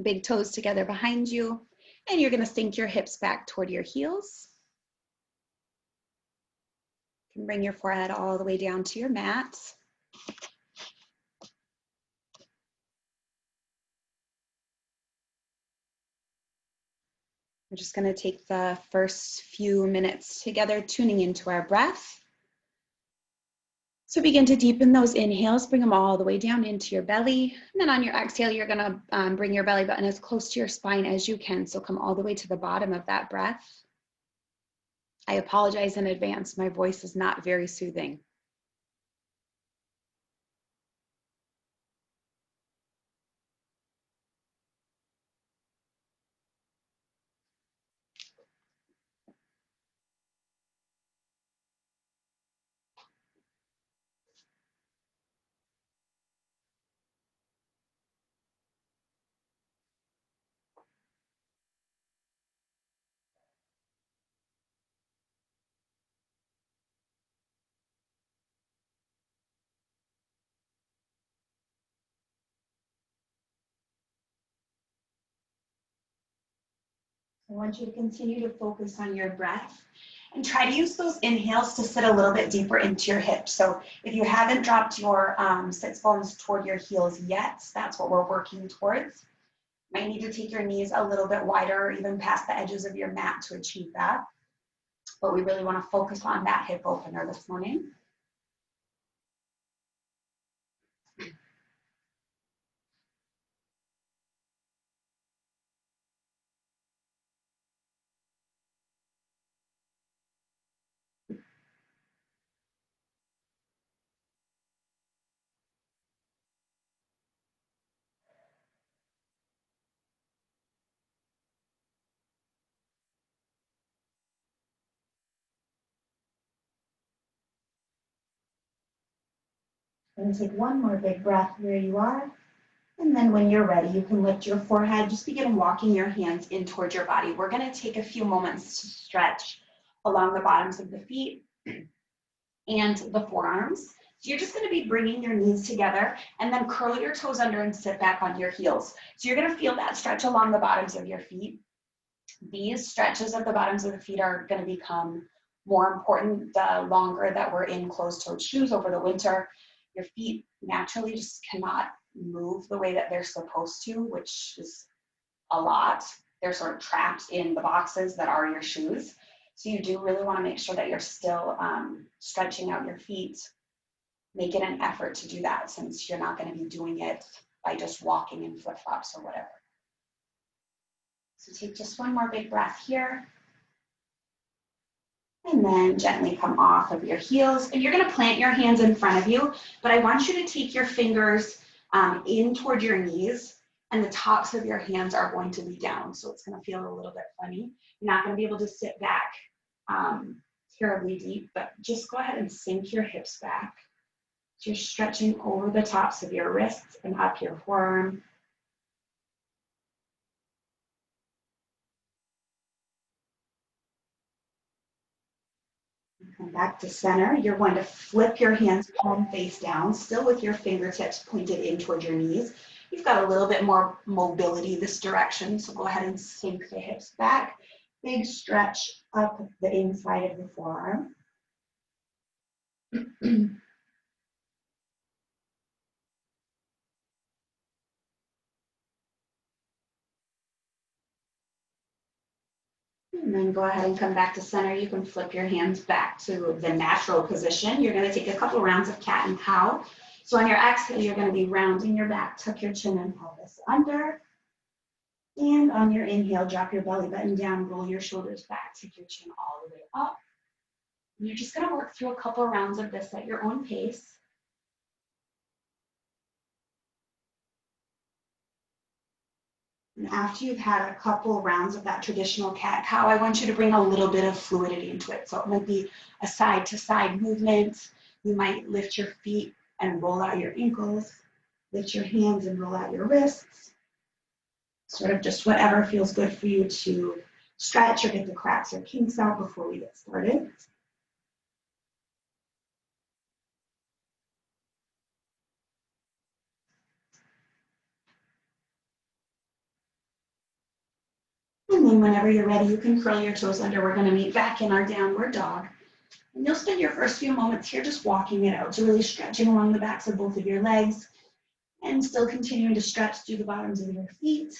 Big toes together behind you. And you're gonna sink your hips back toward your heels. You can bring your forehead all the way down to your mat. We're just gonna take the first few minutes together tuning into our breath. So begin to deepen those inhales, bring them all the way down into your belly. And then on your exhale, you're gonna bring your belly button as close to your spine as you can. So come all the way to the bottom of that breath. I apologize in advance, my voice is not very soothing. I want you to continue to focus on your breath and try to use those inhales to sit a little bit deeper into your hips. So if you haven't dropped your sits bones toward your heels yet, that's what we're working towards. You might need to take your knees a little bit wider or even past the edges of your mat to achieve that. But we really want to focus on that hip opener this morning. And take one more big breath where you are. And then when you're ready, you can lift your forehead. Just begin walking your hands in towards your body. We're going to take a few moments to stretch along the bottoms of the feet and the forearms. So you're just going to be bringing your knees together and then curl your toes under and sit back on your heels. So you're going to feel that stretch along the bottoms of your feet. These stretches of the bottoms of the feet are going to become more important the longer that we're in closed-toed shoes over the winter. Your feet naturally just cannot move the way that they're supposed to, which is a lot. They're sort of trapped in the boxes that are your shoes. So you do really want to make sure that you're still stretching out your feet. Make it an effort to do that since you're not going to be doing it by just walking in flip-flops or whatever. So take just one more big breath here. And then gently come off of your heels. And you're going to plant your hands in front of you, but I want you to take your fingers in toward your knees, and the tops of your hands are going to be down. So it's going to feel a little bit funny. You're not going to be able to sit back terribly deep, but just go ahead and sink your hips back. So you're stretching over the tops of your wrists and up your forearm. Come back to center. You're going to flip your hands palm face down, still with your fingertips pointed in toward your knees. You've got a little bit more mobility this direction, so go ahead and sink the hips back. Big stretch up the inside of the forearm. And then go ahead and come back to center. You can flip your hands back to the natural position. You're going to take a couple rounds of cat and cow. So on your exhale, you're going to be rounding your back, tuck your chin and pelvis under. And on your inhale, drop your belly button down, roll your shoulders back, take your chin all the way up. And you're just going to work through a couple rounds of this at your own pace. And after you've had a couple rounds of that traditional cat-cow, I want you to bring a little bit of fluidity into it. So it might be a side-to-side movement. You might lift your feet and roll out your ankles, lift your hands and roll out your wrists. Sort of just whatever feels good for you to stretch or get the cracks or kinks out before we get started. And then whenever you're ready, you can curl your toes under. We're going to meet back in our downward dog. And you'll spend your first few moments here just walking it out, so really stretching along the backs of both of your legs and still continuing to stretch through the bottoms of your feet.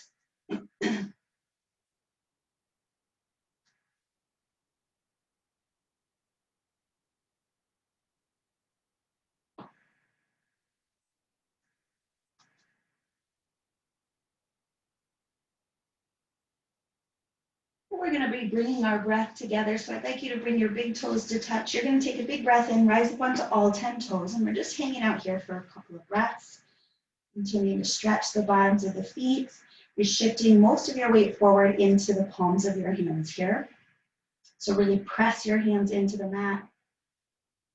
We're going to be bringing our breath together. So I'd like you to bring your big toes to touch. You're going to take a big breath in, rise up onto all 10 toes, and we're just hanging out here for a couple of breaths. Continuing to stretch the bottoms of the feet. You're shifting most of your weight forward into the palms of your hands here. So really press your hands into the mat.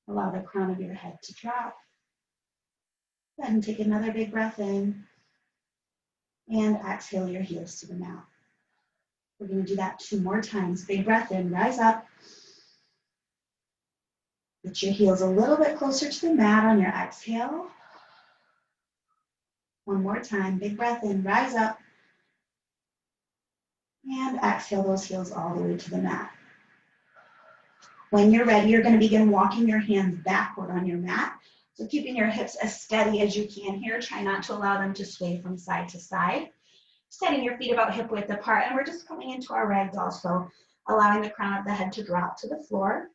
Allow the crown of your head to drop. Go ahead and take another big breath in. And exhale your heels to the mat. We're going to do that 2 more times. Big breath in, rise up. Get your heels a little bit closer to the mat on your exhale. 1 more time. Big breath in, rise up. And exhale those heels all the way to the mat. When you're ready, you're going to begin walking your hands backward on your mat. So keeping your hips as steady as you can here. Try not to allow them to sway from side to side. Setting your feet about hip width apart, and we're just coming into our ragdoll, so allowing the crown of the head to drop to the floor.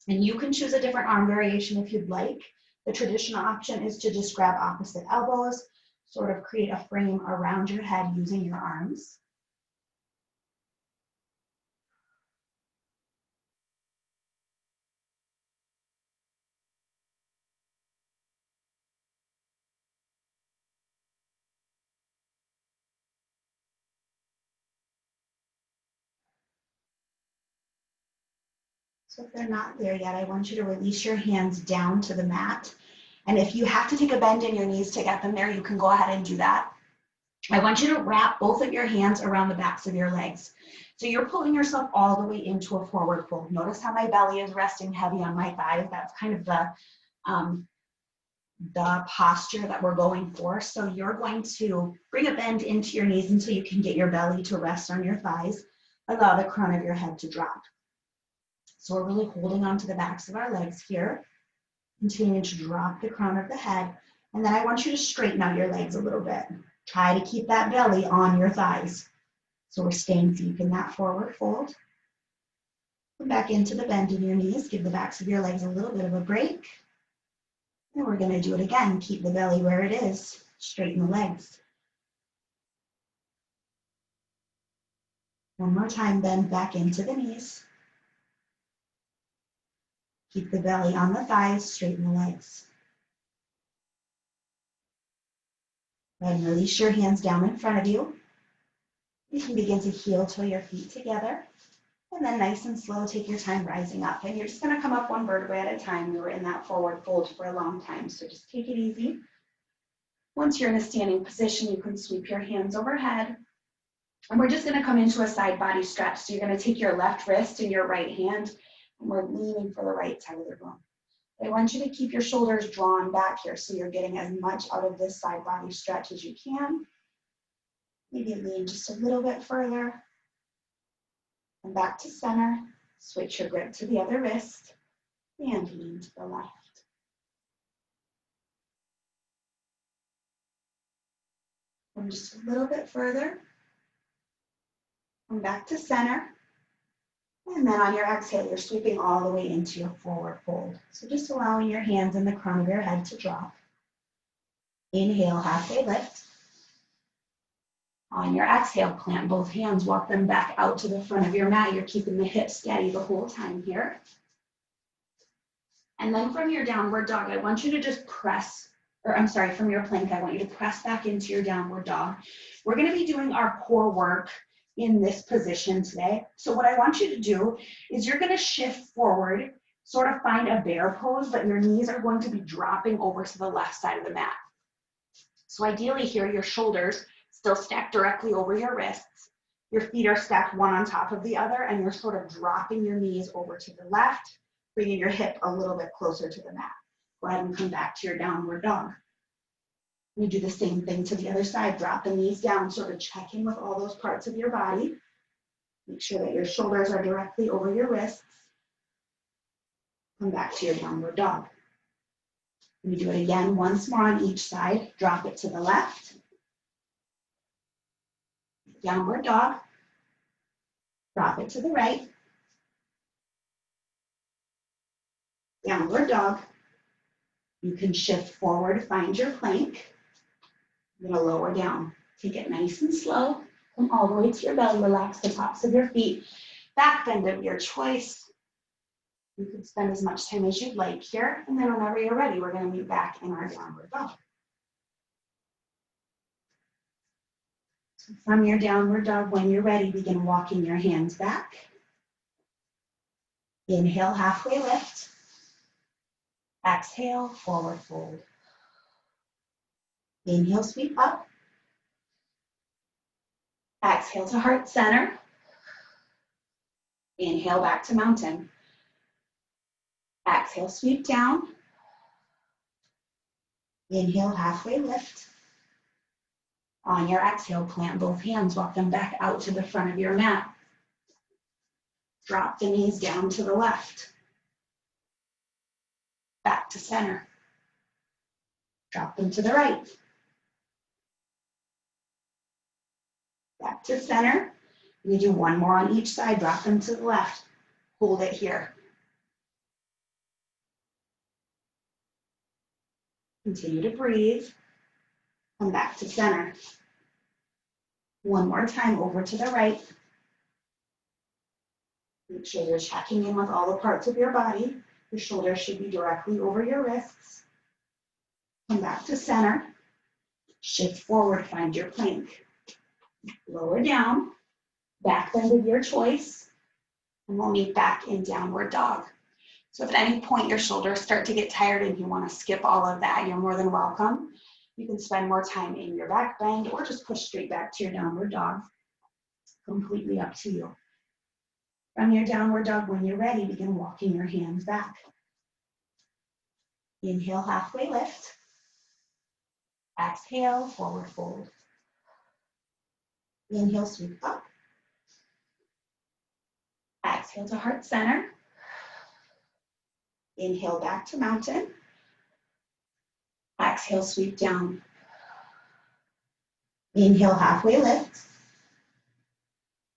And you can choose a different arm variation if you'd like. The traditional option is to just grab opposite elbows, sort of create a frame around your head using your arms. So if they're not there yet, I want you to release your hands down to the mat. And if you have to take a bend in your knees to get them there, you can go ahead and do that. I want you to wrap both of your hands around the backs of your legs. So you're pulling yourself all the way into a forward fold. Notice how my belly is resting heavy on my thighs. That's kind of the posture that we're going for. So you're going to bring a bend into your knees until you can get your belly to rest on your thighs. Allow the crown of your head to drop. So we're really holding onto the backs of our legs here. Continuing to drop the crown of the head. And then I want you to straighten out your legs a little bit. Try to keep that belly on your thighs. So we're staying deep in that forward fold. Come back into the bend in your knees. Give the backs of your legs a little bit of a break. And we're going to do it again. Keep the belly where it is. Straighten the legs. 1 more time, bend back into the knees. Keep the belly on the thighs, straighten the legs. Then release your hands down in front of you. You can begin to heel toe your feet together. And then nice and slow, take your time rising up. And you're just going to come up 1 vertebrae at a time. We were in that forward fold for a long time, so just take it easy. Once you're in a standing position, you can sweep your hands overhead. And we're just going to come into a side body stretch. So you're going to take your left wrist and your right hand, and we're leaning for the right side of the room. I want you to keep your shoulders drawn back here so you're getting as much out of this side body stretch as you can. Maybe lean just a little bit further. And back to center. Switch your grip to the other wrist and lean to the left. And just a little bit further. Come back to center. And then on your exhale, you're sweeping all the way into your forward fold. So just allowing your hands and the crown of your head to drop. Inhale, halfway lift. On your exhale, plant both hands, walk them back out to the front of your mat. You're keeping the hips steady the whole time here. And then from your downward dog, I want you to just from your plank, I want you to press back into your downward dog. We're going to be doing our core work in this position today. So what I want you to do is you're going to shift forward, sort of find a bear pose, but your knees are going to be dropping over to the left side of the mat. So ideally here, your shoulders still stacked directly over your wrists. Your feet are stacked one on top of the other, and you're sort of dropping your knees over to the left, bringing your hip a little bit closer to the mat. Go ahead and come back to your downward dog. You do the same thing to the other side. Drop the knees down, sort of checking with all those parts of your body. Make sure that your shoulders are directly over your wrists. Come back to your downward dog. We do it again once more on each side. Drop it to the left. Downward dog. Drop it to the right. Downward dog. You can shift forward, find your plank. You're gonna lower down. Take it nice and slow. Come all the way to your belly. Relax the tops of your feet. Back bend of your choice. You can spend as much time as you'd like here. And then whenever you're ready, we're gonna meet back in our downward dog. So from your downward dog, when you're ready, begin walking your hands back. Inhale, halfway lift. Exhale, forward fold. Inhale, sweep up. Exhale to heart center. Inhale, back to mountain. Exhale, sweep down. Inhale, halfway lift. On your exhale, plant both hands, walk them back out to the front of your mat. Drop the knees down to the left. Back to center. Drop them to the right. Back to center. You do one more on each side, drop them to the left. Hold it here. Continue to breathe. Come back to center. One more time over to the right. Make sure you're checking in with all the parts of your body. Your shoulders should be directly over your wrists. Come back to center. Shift forward, find your plank. Lower down, back bend of your choice, and we'll meet back in downward dog. So if at any point your shoulders start to get tired and you want to skip all of that, you're more than welcome. You can spend more time in your back bend or just push straight back to your downward dog. Completely up to you. From your downward dog, when you're ready, begin walking your hands back. Inhale, halfway lift. Exhale, forward fold. Inhale, sweep up. Exhale to heart center. Inhale, back to mountain. Exhale, sweep down. Inhale, halfway lift.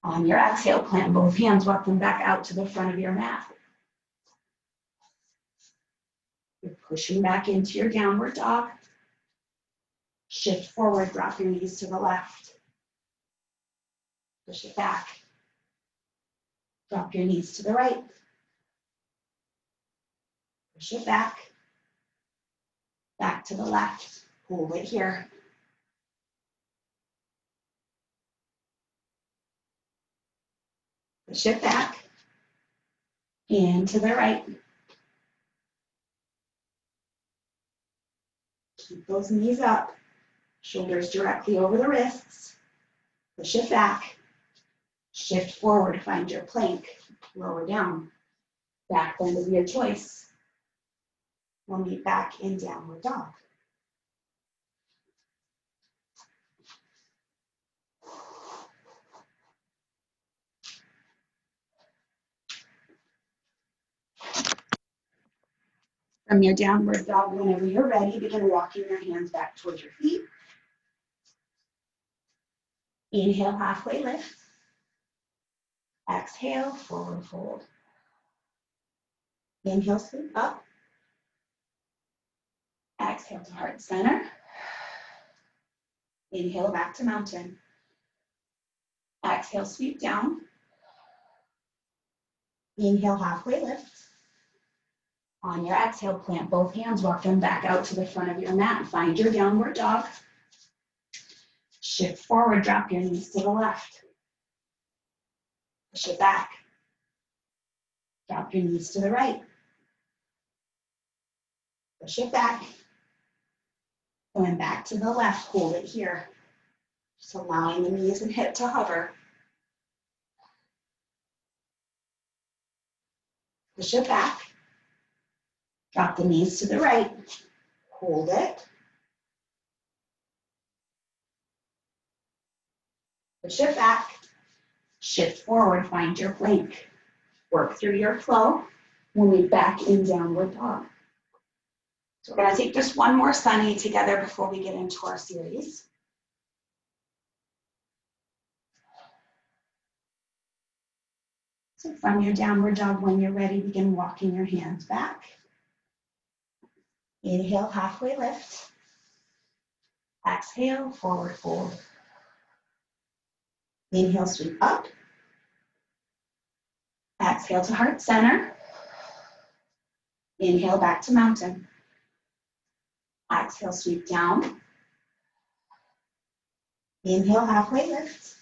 On your exhale, plant both hands, walk them back out to the front of your mat. You're pushing back into your downward dog. Shift forward, drop your knees to the left. Push it back. Drop your knees to the right. Push it back. Back to the left. Hold it here. Push it back. And to the right. Keep those knees up. Shoulders directly over the wrists. Push it back. Shift forward, find your plank. Lower down. Back bend of your choice. We'll meet back in downward dog. From your downward dog, whenever you're ready, begin walking your hands back towards your feet. Inhale, halfway lift. Exhale, forward fold. Inhale, sweep up. Exhale to heart center. Inhale, back to mountain. Exhale, sweep down. Inhale, halfway lift. On your exhale, plant both hands, walk them back out to the front of your mat. Find your downward dog. Shift forward, drop your knees to the left. Push it back. Drop your knees to the right. Push it back. Going back to the left, hold it here. Just allowing the knees and hip to hover. Push it back. Drop the knees to the right. Hold it. Push it back. Shift forward, find your plank. Work through your flow. We'll meet back in downward dog. So we're gonna take just one more sunny together before we get into our series. So from your downward dog, when you're ready, begin walking your hands back. Inhale, halfway lift. Exhale, forward fold. Inhale, sweep up. Exhale to heart center. Inhale, back to mountain. Exhale, sweep down. Inhale, halfway lift.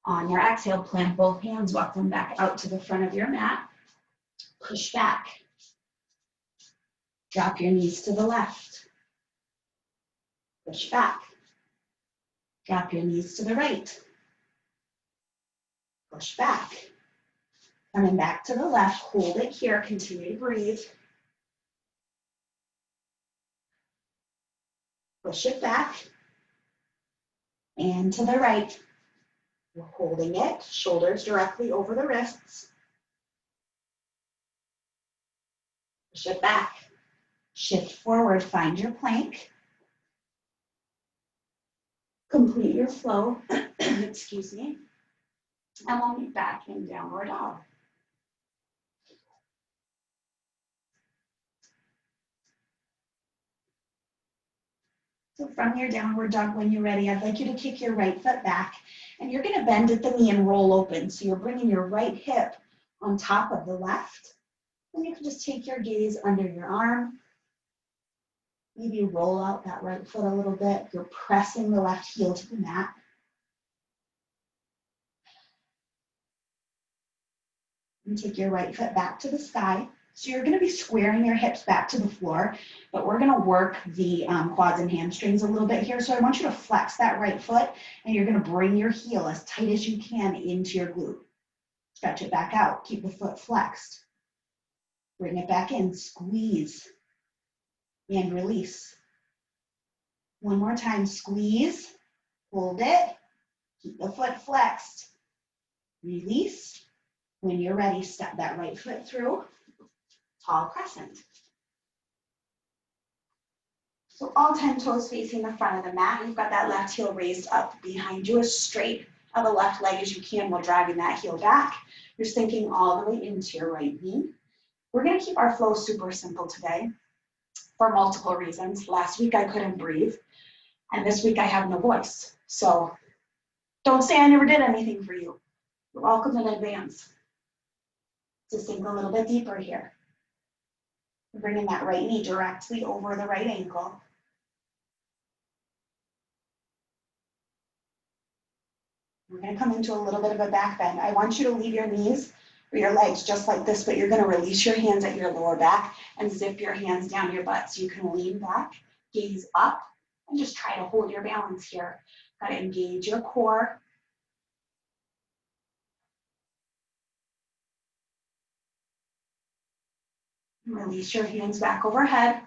On your exhale, plant both hands, walk them back out to the front of your mat. Push back. Drop your knees to the left. Push back. Drop your knees to the right. Push back. Coming back to the left, hold it here, continue to breathe. Push it back. And to the right. We're holding it, shoulders directly over the wrists. Push it back. Shift forward, find your plank. Complete your flow, excuse me. And we'll meet back in downward dog. So from your downward dog, when you're ready, I'd like you to kick your right foot back, and you're gonna bend at the knee and roll open. So you're bringing your right hip on top of the left, and you can just take your gaze under your arm. Maybe roll out that right foot a little bit. You're pressing the left heel to the mat. And take your right foot back to the sky. So you're gonna be squaring your hips back to the floor, but we're gonna work the quads and hamstrings a little bit here. So I want you to flex that right foot, and you're gonna bring your heel as tight as you can into your glute. Stretch it back out, keep the foot flexed. Bring it back in, squeeze, and release. One more time, squeeze, hold it, keep the foot flexed, release. When you're ready, step that right foot through, tall crescent. So all 10 toes facing the front of the mat. You've got that left heel raised up behind you as straight of the left leg as you can while dragging that heel back. You're sinking all the way into your right knee. We're gonna keep our flow super simple today for multiple reasons. Last week I couldn't breathe, and this week I have no voice. So don't say I never did anything for you. You're welcome in advance. To sink a little bit deeper here. Bringing that right knee directly over the right ankle. We're going to come into a little bit of a back bend. I want you to leave your knees or your legs just like this, but you're going to release your hands at your lower back and zip your hands down your butt so you can lean back, gaze up, and just try to hold your balance here. Got to engage your core. Release your hands back overhead.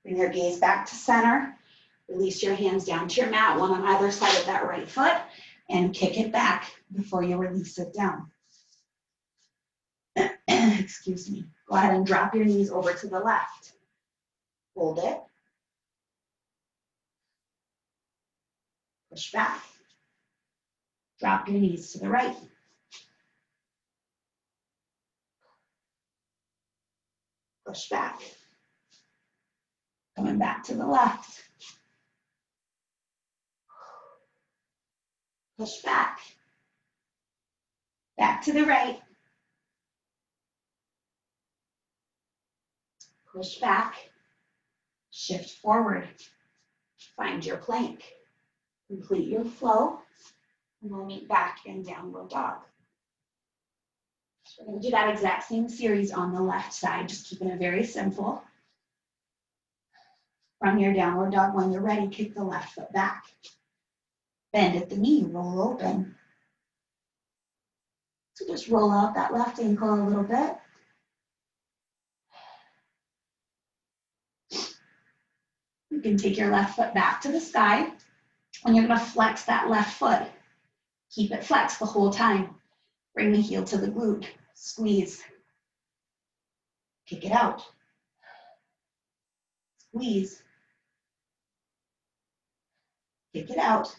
Bring your gaze back to center. Release your hands down to your mat, one on either side of that right foot, and kick it back before you release it down. Excuse me. Go ahead and drop your knees over to the left. Hold it. Push back. Drop your knees to the right. Push back. Coming back to the left. Push back. Back to the right. Push back. Shift forward. Find your plank. Complete your flow. And we'll meet back in downward dog. So we're going to do that exact same series on the left side, just keeping it very simple. From your downward dog, when you're ready, kick the left foot back. Bend at the knee, roll open. So just roll out that left ankle a little bit. You can take your left foot back to the sky, and you're going to flex that left foot. Keep it flexed the whole time. Bring the heel to the glute, squeeze. Kick it out. Squeeze. Kick it out.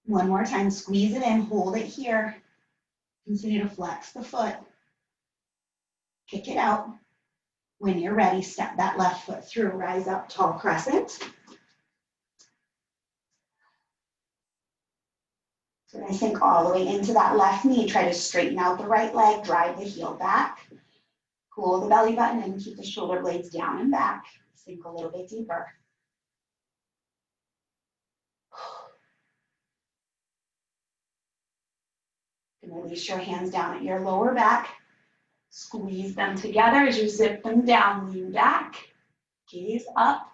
One more time, squeeze it in, hold it here. Continue to flex the foot. Kick it out. When you're ready, step that left foot through, rise up, tall crescent. So I sink all the way into that left knee. Try to straighten out the right leg, drive the heel back. Pull the belly button and keep the shoulder blades down and back. Sink a little bit deeper. And release your hands down at your lower back. Squeeze them together as you zip them down. Lean back, gaze up.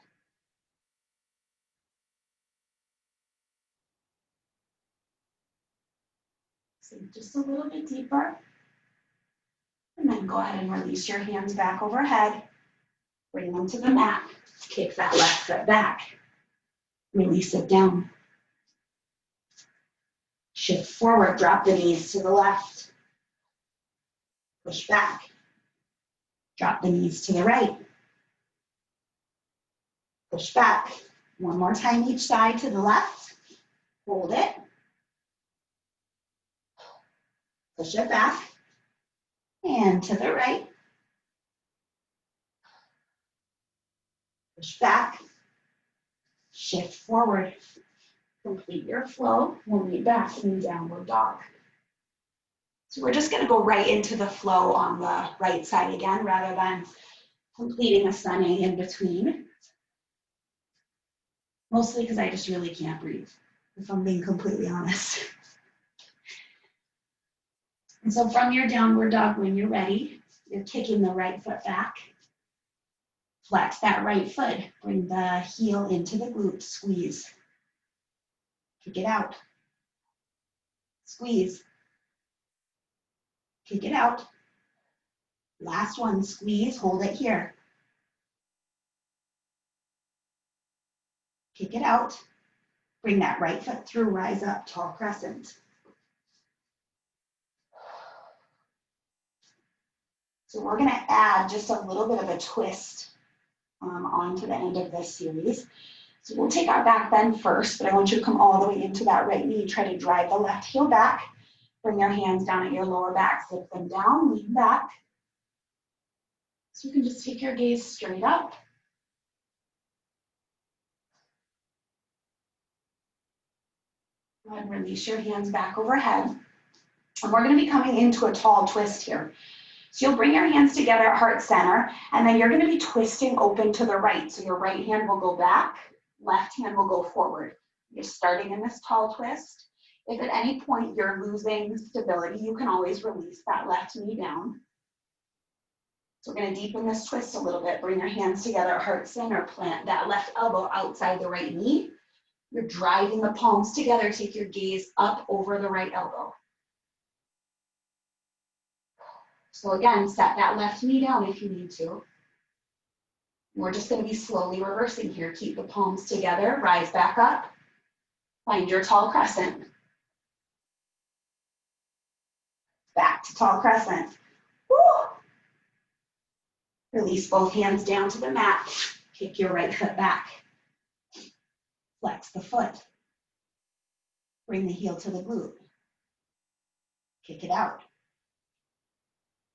Sink just a little bit deeper. And then go ahead and release your hands back overhead. Bring them to the mat. Kick that left foot back. Release it down. Shift forward, drop the knees to the left. Push back. Drop the knees to the right. Push back. One more time each side to the left. Hold it. Push it back. And to the right. Push back. Shift forward. Complete your flow. We'll meet back in downward dog. So we're just going to go right into the flow on the right side again, rather than completing a sun A in between. Mostly because I just really can't breathe, if I'm being completely honest. And so from your downward dog, when you're ready, you're kicking the right foot back. Flex that right foot. Bring the heel into the glute. Squeeze. Kick it out. Squeeze. Kick it out. Last one, squeeze, hold it here. Kick it out. Bring that right foot through, rise up, tall crescent. So we're gonna add just a little bit of a twist onto the end of this series. So we'll take our back bend first, but I want you to come all the way into that right knee. Try to drive the left heel back. Bring your hands down at your lower back, zip them down, lean back. So you can just take your gaze straight up. Go ahead and release your hands back overhead. And we're going to be coming into a tall twist here. So you'll bring your hands together at heart center, and then you're going to be twisting open to the right. So your right hand will go back, left hand will go forward. You're starting in this tall twist. If at any point you're losing stability, you can always release that left knee down. So we're going to deepen this twist a little bit. Bring your hands together at heart center, plant that left elbow outside the right knee. You're driving the palms together. Take your gaze up over the right elbow. So again, set that left knee down if you need to. We're just going to be slowly reversing here. Keep the palms together, rise back up. Find your tall crescent. Back to tall crescent. Woo! Release both hands down to the mat. Kick your right foot back. Flex the foot. Bring the heel to the glute. Kick it out.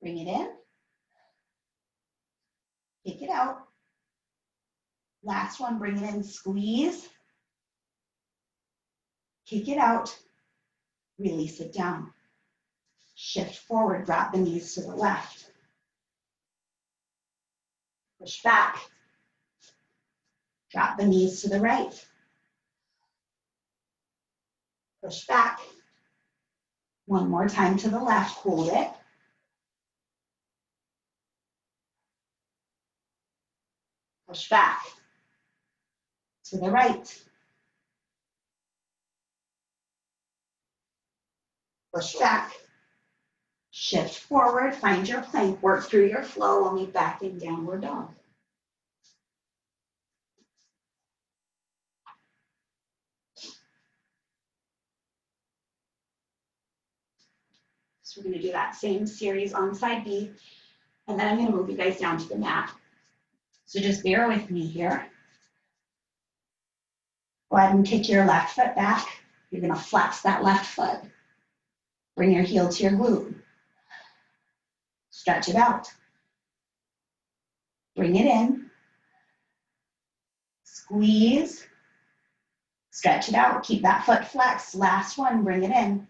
Bring it in. Kick it out. Last one, bring it in, squeeze. Kick it out. Release it down. Shift forward, drop the knees to the left. Push back. Drop the knees to the right. Push back. One more time to the left, hold it. Push back. To the right. Push back. Shift forward, find your plank, work through your flow. We'll meet back in downward dog. So we're gonna do that same series on side B. And then I'm gonna move you guys down to the mat. So just bear with me here. Go ahead and kick your left foot back. You're gonna flex that left foot. Bring your heel to your glute. Stretch it out. Bring it in. Squeeze. Stretch it out. Keep that foot flexed. Last one, bring it in.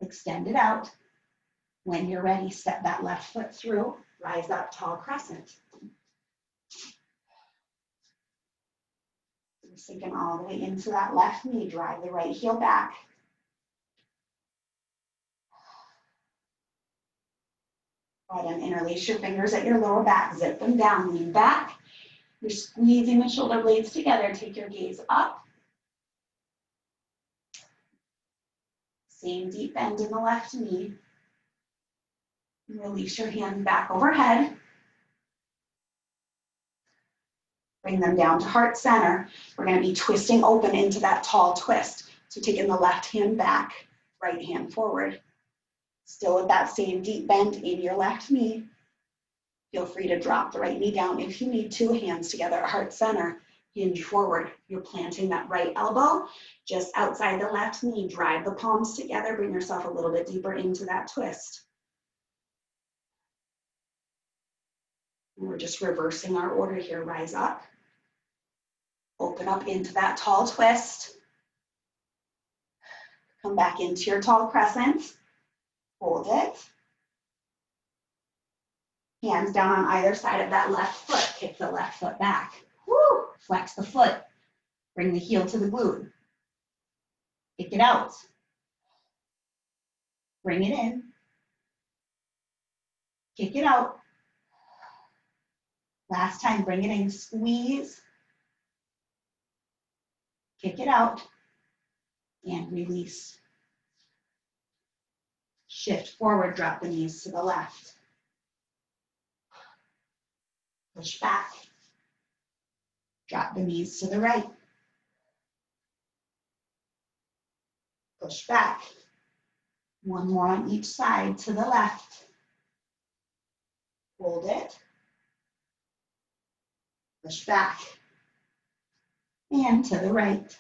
Extend it out. When you're ready, step that left foot through. Rise up, tall crescent. You're sinking all the way into that left knee. Drive the right heel back. Go ahead and interlace your fingers at your lower back. Zip them down. Lean back. You're squeezing the shoulder blades together. Take your gaze up. Same deep bend in the left knee. Release your hands back overhead. Bring them down to heart center. We're going to be twisting open into that tall twist. So taking the left hand back, right hand forward. Still with that same deep bend in your left knee. Feel free to drop the right knee down if you need to. Hands together at heart center. Hinge forward. You're planting that right elbow just outside the left knee. Drive the palms together. Bring yourself a little bit deeper into that twist. And we're just reversing our order here. Rise up. Open up into that tall twist. Come back into your tall crescent. Hold it. Hands down on either side of that left foot. Kick the left foot back. Woo! Flex the foot. Bring the heel to the glute. Kick it out. Bring it in. Kick it out. Last time, bring it in. Squeeze. Kick it out. And release. Shift forward, drop the knees to the left. Push back. Drop the knees to the right. Push back. One more on each side to the left. Hold it. Push back. And to the right.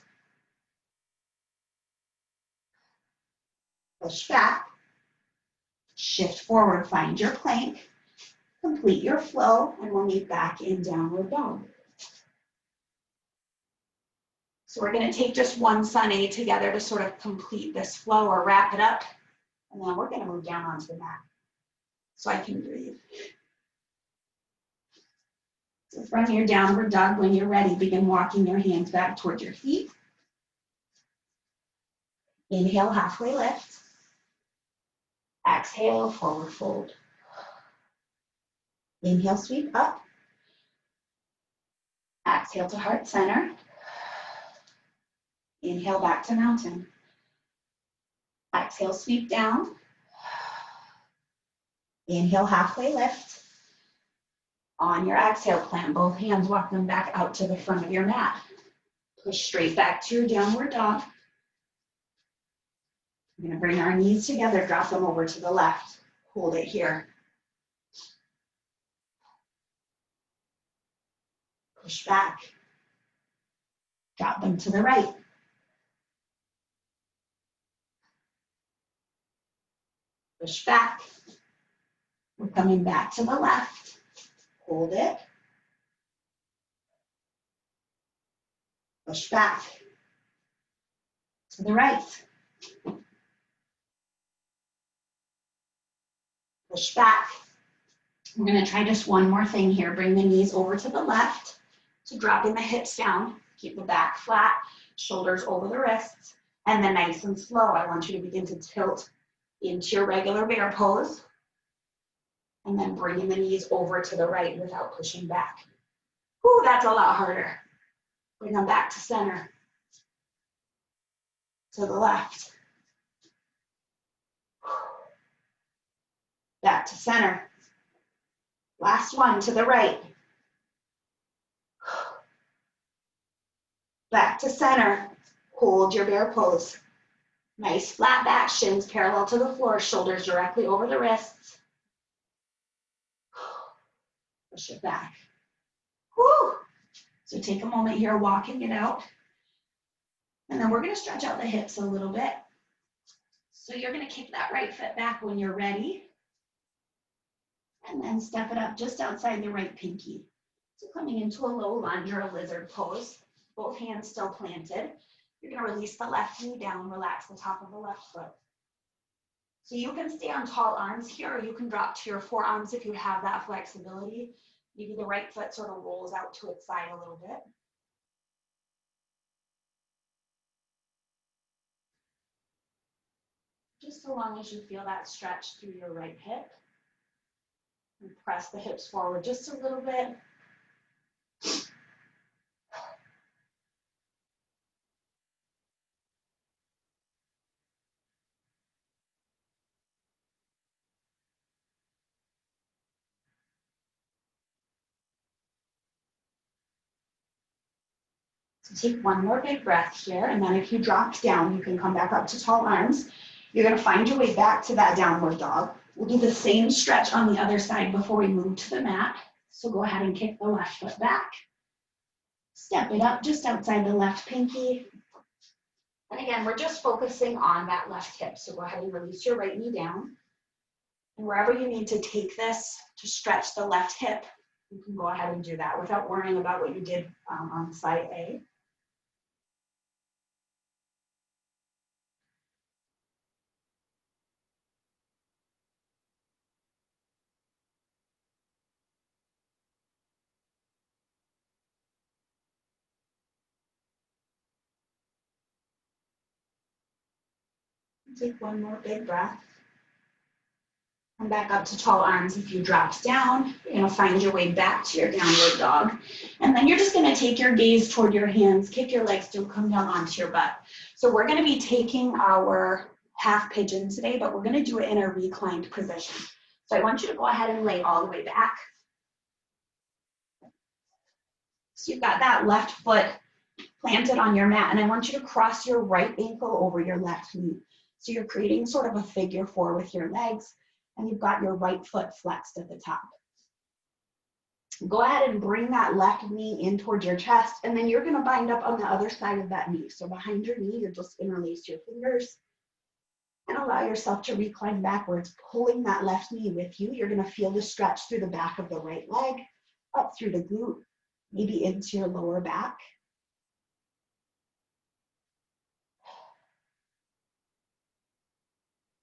Push back. Shift forward, find your plank. Complete your flow, and we'll meet back in downward dog. So we're going to take just one sun A together to sort of complete this flow or wrap it up. And then we're going to move down onto the mat so I can breathe. So from your downward dog, when you're ready, begin walking your hands back towards your feet. Inhale, halfway lift. Exhale, forward fold. Inhale, sweep up. Exhale to heart center. Inhale, back to mountain. Exhale, sweep down. Inhale, halfway lift. On your exhale, plant both hands, walk them back out to the front of your mat. Push straight back to your downward dog. We're going to bring our knees together, drop them over to the left. Hold it here. Push back. Drop them to the right. Push back. We're coming back to the left. Hold it. Push back. To the right. Push back. We're going to try just one more thing here. Bring the knees over to the left. So dropping the hips down. Keep the back flat. Shoulders over the wrists. And then nice and slow, I want you to begin to tilt into your regular bear pose. And then bringing the knees over to the right without pushing back. Ooh, that's a lot harder. Bring them back to center. To the left. Back to center. Last one to the right. Back to center. Hold your bear pose. Nice flat back, shins parallel to the floor, shoulders directly over the wrists. Push it back. Woo! So take a moment here, walking it out. And then we're going to stretch out the hips a little bit. So you're going to kick that right foot back when you're ready. And then step it up just outside the right pinky. So coming into a low lunge or a lizard pose, both hands still planted. You're going to release the left knee down, relax the top of the left foot. So you can stay on tall arms here, or you can drop to your forearms if you have that flexibility. Maybe the right foot sort of rolls out to its side a little bit. Just so long as you feel that stretch through your right hip. And press the hips forward just a little bit. So take one more big breath here, and then if you dropped down, you can come back up to tall arms. You're going to find your way back to that downward dog. We'll do the same stretch on the other side before we move to the mat. So go ahead and kick the left foot back. Step it up just outside the left pinky. And again, we're just focusing on that left hip. So go ahead and release your right knee down. And wherever you need to take this to stretch the left hip, you can go ahead and do that without worrying about what you did on side A. Take one more big breath. Come back up to tall arms. If you dropped down, you're going to find your way back to your downward dog. And then you're just going to take your gaze toward your hands, kick your legs to come down onto your butt. So we're going to be taking our half pigeon today, but we're going to do it in a reclined position. So I want you to go ahead and lay all the way back. So you've got that left foot planted on your mat, and I want you to cross your right ankle over your left knee. So you're creating sort of a figure four with your legs, and you've got your right foot flexed at the top. Go ahead and bring that left knee in towards your chest, and then you're gonna bind up on the other side of that knee. So behind your knee, you're just interlace your fingers and allow yourself to recline backwards, pulling that left knee with you. You're gonna feel the stretch through the back of the right leg, up through the glute, maybe into your lower back.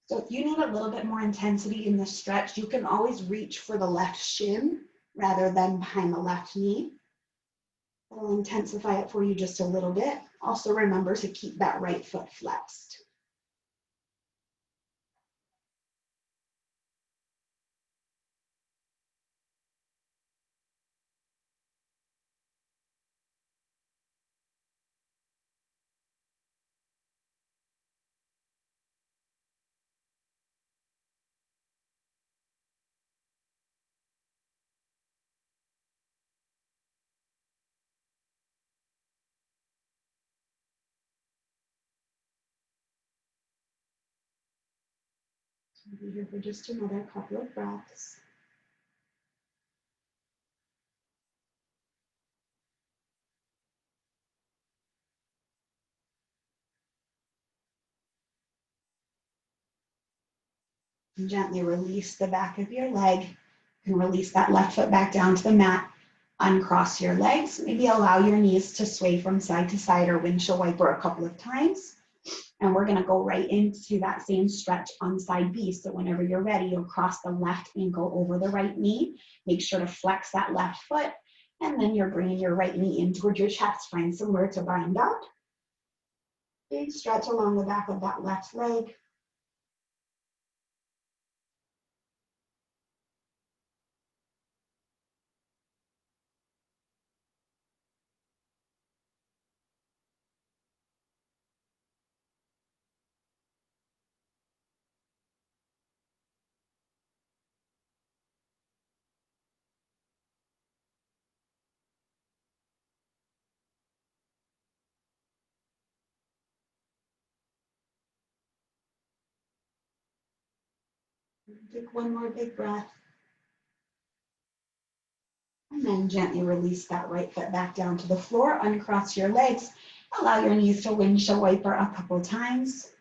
So if you need a little bit more intensity in the stretch, you can always reach for the left shin rather than behind the left knee. It'll intensify it for you just a little bit. Also remember to keep that right foot flexed. So be here for just another couple of breaths. And gently release the back of your leg and release that left foot back down to the mat. Uncross your legs. Maybe allow your knees to sway from side to side or windshield wiper a couple of times. And we're going to go right into that same stretch on side B. So whenever you're ready, you'll cross the left ankle over the right knee. Make sure to flex that left foot. And then you're bringing your right knee in towards your chest. Find somewhere to bind up. Big stretch along the back of that left leg. Take one more big breath. And then gently release that right foot back down to the floor. Uncross your legs. Allow your knees to windshield wiper a couple times.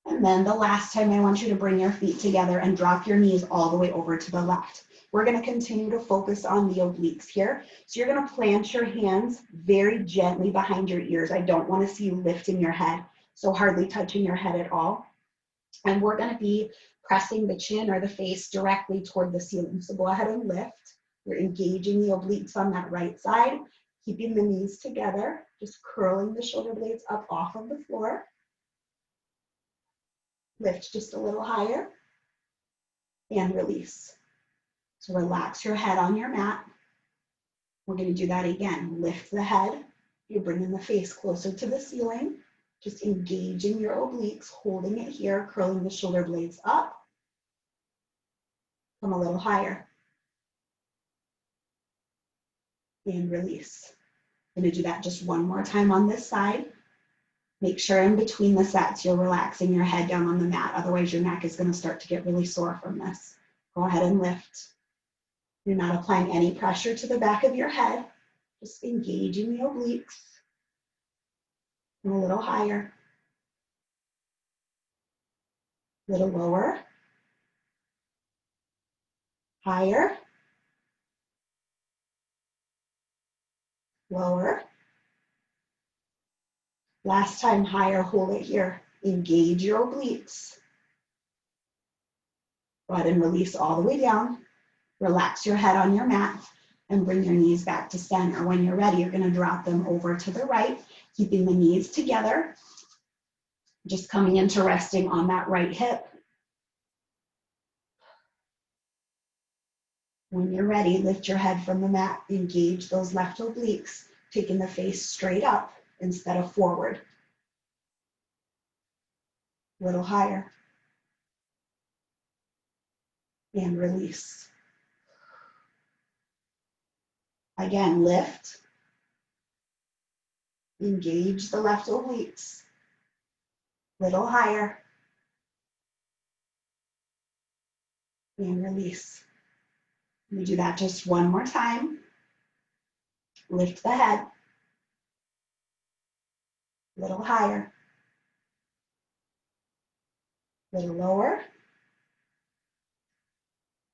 And then the last time, I want you to bring your feet together and drop your knees all the way over to the left. We're going to continue to focus on the obliques here. So you're going to plant your hands very gently behind your ears. I don't want to see you lifting your head, so hardly touching your head at all. And we're going to be pressing the chin or the face directly toward the ceiling. So go ahead and lift. You're engaging the obliques on that right side, keeping the knees together, just curling the shoulder blades up off of the floor. Lift just a little higher and release. So relax your head on your mat. We're going to do that again. Lift the head. You're bringing the face closer to the ceiling. Just engaging your obliques, holding it here, curling the shoulder blades up. Come a little higher. And release. I'm going to do that just one more time on this side. Make sure in between the sets you're relaxing your head down on the mat. Otherwise your neck is going to start to get really sore from this. Go ahead and lift. You're not applying any pressure to the back of your head. Just engaging the obliques. And a little higher. A little lower. Higher. Lower. Last time, higher, hold it here. Engage your obliques. Go ahead and release all the way down. Relax your head on your mat and bring your knees back to center. When you're ready, you're going to drop them over to the right, keeping the knees together. Just coming into resting on that right hip. When you're ready, lift your head from the mat. Engage those left obliques, taking the face straight up instead of forward. A little higher. And release. Again, lift. Engage the left obliques. Little higher. And release. We do that just one more time. Lift the head. Little higher. Little lower.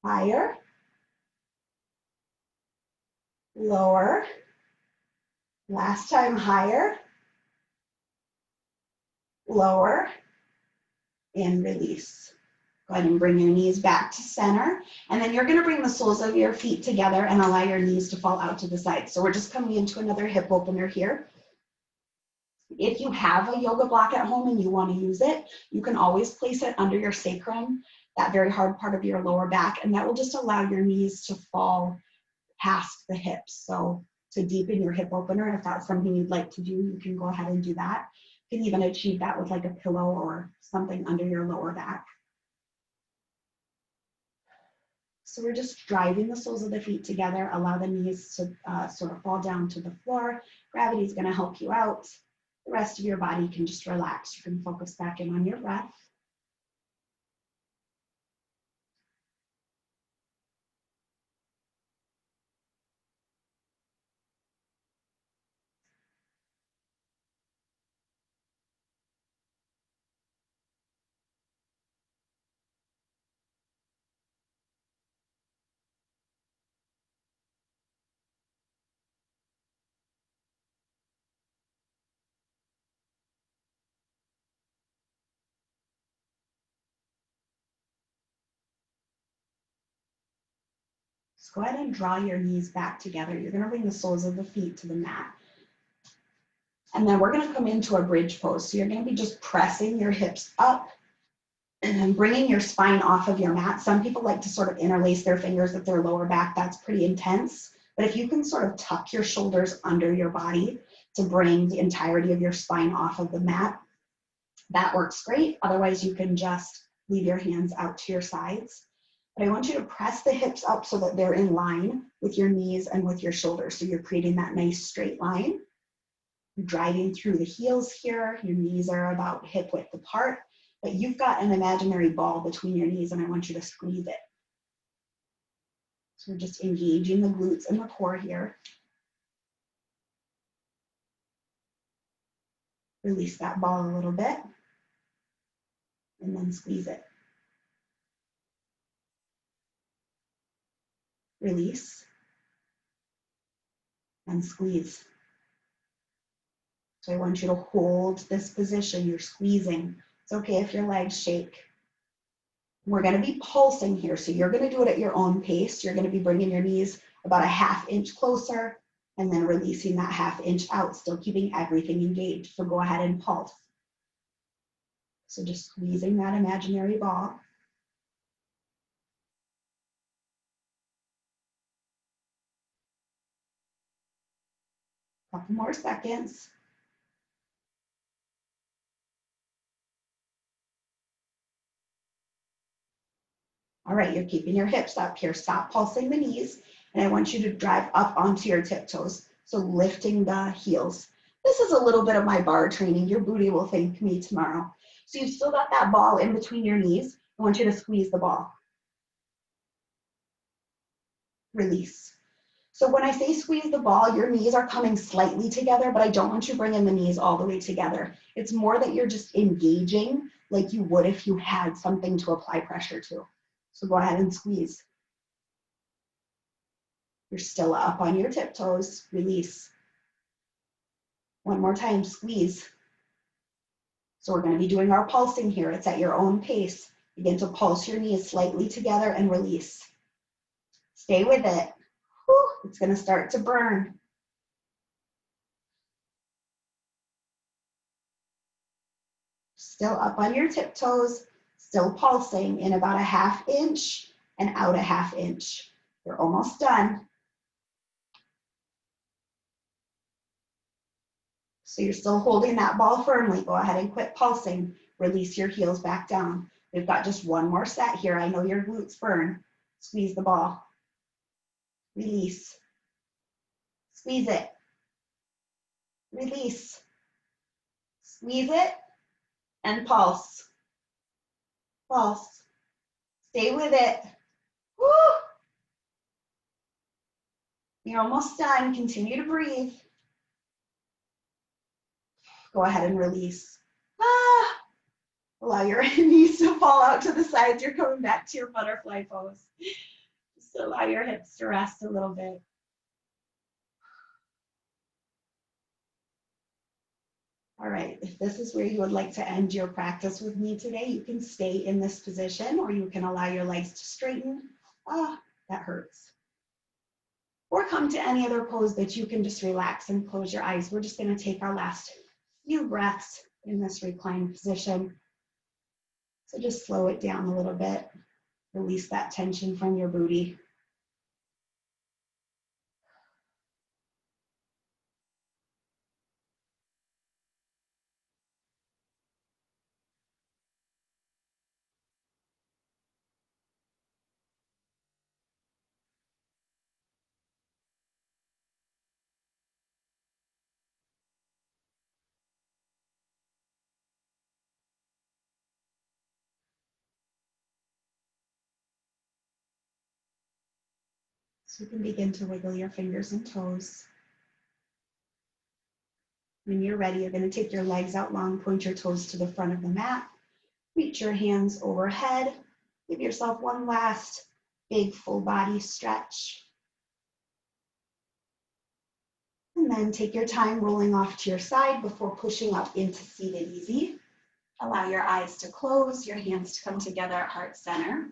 Higher. Lower. Last time, higher. Lower. And release. Go ahead and bring your knees back to center. And then you're going to bring the soles of your feet together and allow your knees to fall out to the side. So we're just coming into another hip opener here. If you have a yoga block at home and you want to use it, you can always place it under your sacrum, that very hard part of your lower back, and that will just allow your knees to fall past the hips. So to deepen your hip opener, if that's something you'd like to do, you can go ahead and do that. You can even achieve that with like a pillow or something under your lower back. So we're just driving the soles of the feet together. Allow the knees to sort of fall down to the floor. Gravity is going to help you out. The rest of your body can just relax. You can focus back in on your breath. Just go ahead and draw your knees back together. You're going to bring the soles of the feet to the mat. And then we're going to come into a bridge pose. So you're going to be just pressing your hips up and then bringing your spine off of your mat. Some people like to sort of interlace their fingers with their lower back. That's pretty intense. But if you can sort of tuck your shoulders under your body to bring the entirety of your spine off of the mat, that works great. Otherwise, you can just leave your hands out to your sides. But I want you to press the hips up so that they're in line with your knees and with your shoulders. So you're creating that nice straight line. You're driving through the heels here. Your knees are about hip width apart, but you've got an imaginary ball between your knees and I want you to squeeze it. So we're just engaging the glutes and the core here. Release that ball a little bit and then squeeze it. Release and squeeze. So I want you to hold this position. You're squeezing. It's okay if your legs shake. We're going to be pulsing here. So you're going to do it at your own pace. You're going to be bringing your knees about a ½ inch closer and then releasing that ½ inch out, still keeping everything engaged. So go ahead and pulse. So just squeezing that imaginary ball. Couple more seconds. All right, you're keeping your hips up here. Stop pulsing the knees, and I want you to drive up onto your tiptoes. So lifting the heels. This is a little bit of my bar training. Your booty will thank me tomorrow. So you've still got that ball in between your knees. I want you to squeeze the ball. Release. So when I say squeeze the ball, your knees are coming slightly together, but I don't want you bringing the knees all the way together. It's more that you're just engaging like you would if you had something to apply pressure to. So go ahead and squeeze. You're still up on your tiptoes. Release. One more time, squeeze. So we're going to be doing our pulsing here. It's at your own pace. Begin to pulse your knees slightly together and release. Stay with it. Whew, it's going to start to burn. Still up on your tiptoes, still pulsing in about a ½ inch and out a ½ inch. You're almost done. So you're still holding that ball firmly. Go ahead and quit pulsing. Release your heels back down. We've got just one more set here. I know your glutes burn. Squeeze the ball. Release. Squeeze it. Release. Squeeze it and pulse. Pulse. Stay with it. Woo! You're almost done. Continue to breathe. Go ahead and release. Ah! Allow your knees to fall out to the sides. You're coming back to your butterfly pose. Just allow your hips to rest a little bit. All right, if this is where you would like to end your practice with me today, you can stay in this position or you can allow your legs to straighten. Ah, that hurts. Or come to any other pose that you can just relax and close your eyes. We're just going to take our last few breaths in this reclined position. So just slow it down a little bit. Release that tension from your booty. So you can begin to wiggle your fingers and toes. When you're ready, you're going to take your legs out long, point your toes to the front of the mat, reach your hands overhead, give yourself one last big full body stretch. And then take your time rolling off to your side before pushing up into seated easy. Allow your eyes to close, your hands to come together at heart center.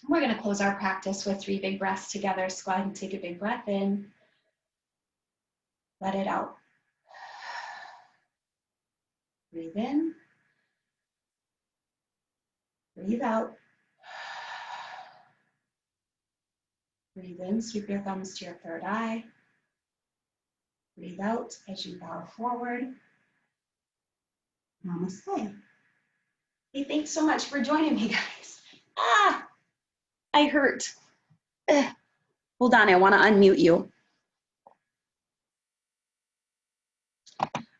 We're going to close our practice with 3 big breaths together. So go ahead and take a big breath in. Let it out. Breathe in. Breathe out. Breathe in, sweep your thumbs to your third eye. Breathe out as you bow forward. Namaste. Hey, thanks so much for joining me, guys. I hurt. Hold on, I want to unmute you.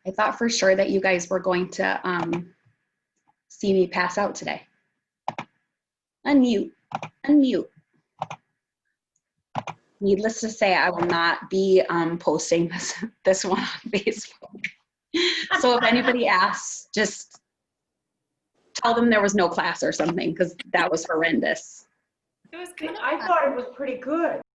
I thought for sure that you guys were going to see me pass out today. Unmute, unmute. Needless to say, I will not be posting this one on Facebook. So if anybody asks, just tell them there was no class or something, because that was horrendous. It was good. I thought it was pretty good.